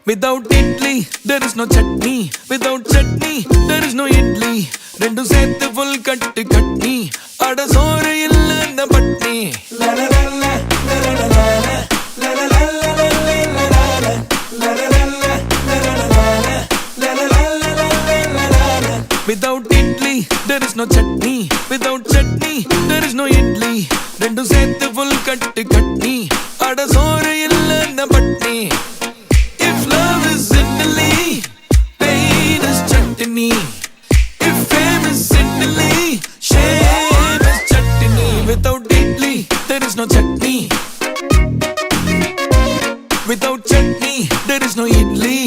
Without idli, there is no chutney. Without chutney, there is no idli. Rendu sethu full katti katni. Ada soru illa na patni. La la la la la la la la la la la la la la la la. Without idli, there is no chutney. Without chutney, there is no idli. Rendu sethu full katti katni. Ada soru illa na patni. If love is Idli, pain is chutney. If fame is Idli, shame is chutney. Without idli, there is no chutney. Without chutney, there is no idli.